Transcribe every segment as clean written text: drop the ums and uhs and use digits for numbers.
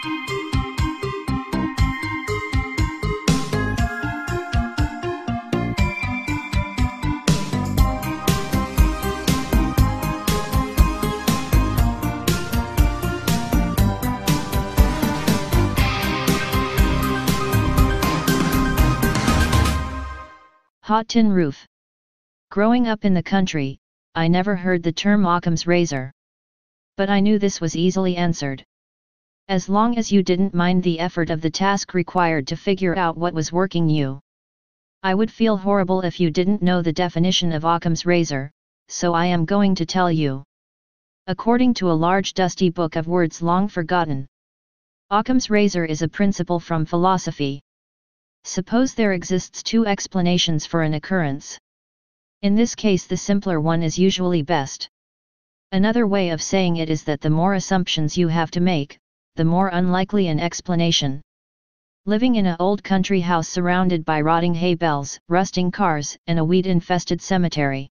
Hot tin roof. Growing up in the country, I never heard the term Occam's razor. But I knew this was easily answered. As long as you didn't mind the effort of the task required to figure out what was working you. I would feel horrible if you didn't know the definition of Occam's razor, so I am going to tell you. According to a large dusty book of words long forgotten, Occam's razor is a principle from philosophy. Suppose there exists two explanations for an occurrence. In this case, the simpler one is usually best. Another way of saying it is that the more assumptions you have to make, the more unlikely an explanation. Living in an old country house surrounded by rotting hay bales, rusting cars, and a weed-infested cemetery.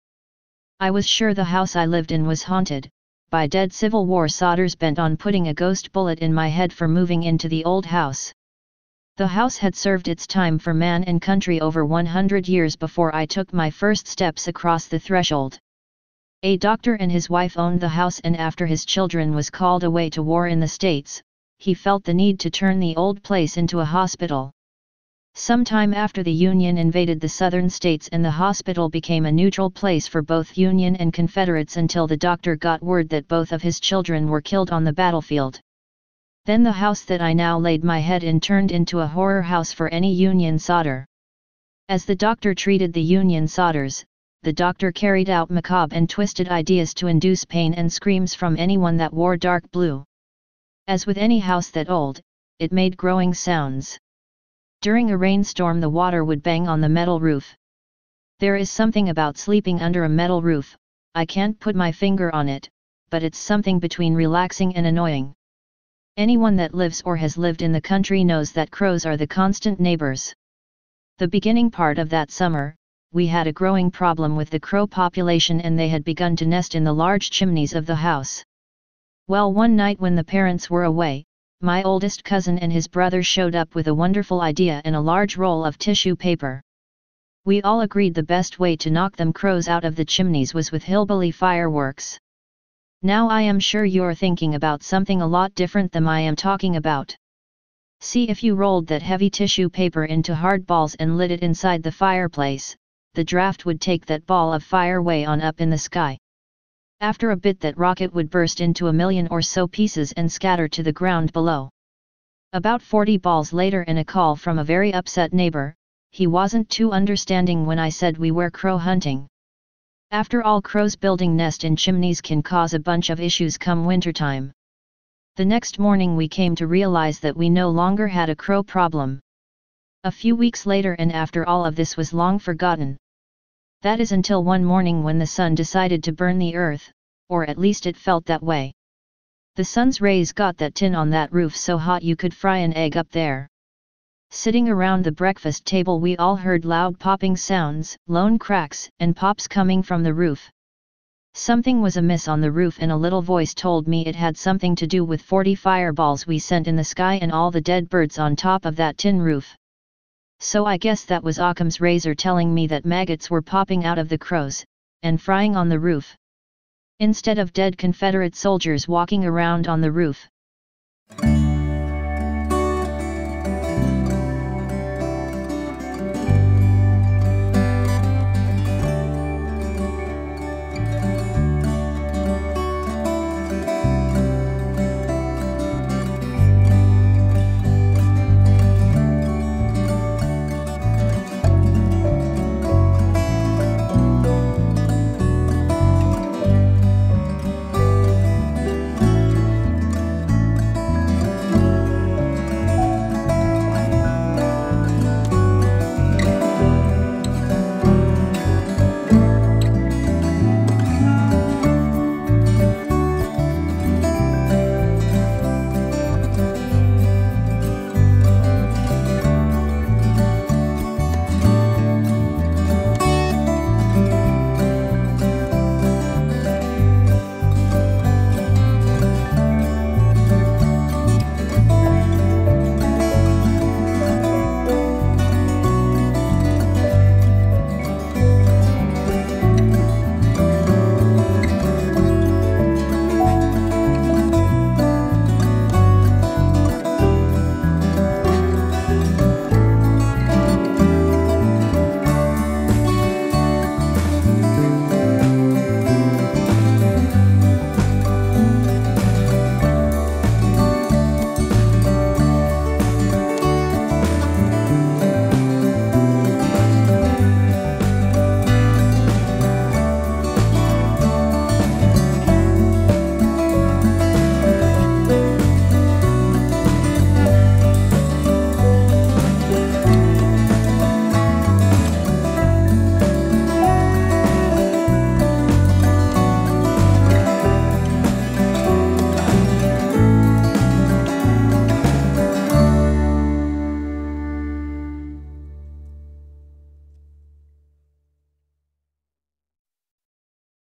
I was sure the house I lived in was haunted by dead Civil War solders bent on putting a ghost bullet in my head for moving into the old house. The house had served its time for man and country over 100 years before I took my first steps across the threshold. A doctor and his wife owned the house, and after his children was called away to war in the States, he felt the need to turn the old place into a hospital. Sometime after the Union invaded the southern states, and the hospital became a neutral place for both Union and Confederates until the doctor got word that both of his children were killed on the battlefield. Then the house that I now laid my head in turned into a horror house for any Union soldier. As the doctor treated the Union soldiers, the doctor carried out macabre and twisted ideas to induce pain and screams from anyone that wore dark blue. As with any house that old, it made growing sounds. During a rainstorm, the water would bang on the metal roof. There is something about sleeping under a metal roof, I can't put my finger on it, but it's something between relaxing and annoying. Anyone that lives or has lived in the country knows that crows are the constant neighbors. The beginning part of that summer, we had a growing problem with the crow population, and they had begun to nest in the large chimneys of the house. Well, one night when the parents were away, my oldest cousin and his brother showed up with a wonderful idea and a large roll of tissue paper. We all agreed the best way to knock them crows out of the chimneys was with hillbilly fireworks. Now I am sure you're thinking about something a lot different than I am talking about. See, if you rolled that heavy tissue paper into hard balls and lit it inside the fireplace, the draft would take that ball of fire way on up in the sky. After a bit, that rocket would burst into 1,000,000 or so pieces and scatter to the ground below. About 40 balls later, and a call from a very upset neighbor, he wasn't too understanding when I said we were crow hunting. After all, crows building nest in chimneys can cause a bunch of issues come wintertime. The next morning we came to realize that we no longer had a crow problem. A few weeks later, and after all of this was long forgotten. That is until one morning when the sun decided to burn the earth, or at least it felt that way. The sun's rays got that tin on that roof so hot you could fry an egg up there. Sitting around the breakfast table, we all heard loud popping sounds, lone cracks, and pops coming from the roof. Something was amiss on the roof, and a little voice told me it had something to do with 40 fireballs we sent in the sky and all the dead birds on top of that tin roof. So I guess that was Occam's razor telling me that maggots were popping out of the crows, and frying on the roof. Instead of dead Confederate soldiers walking around on the roof,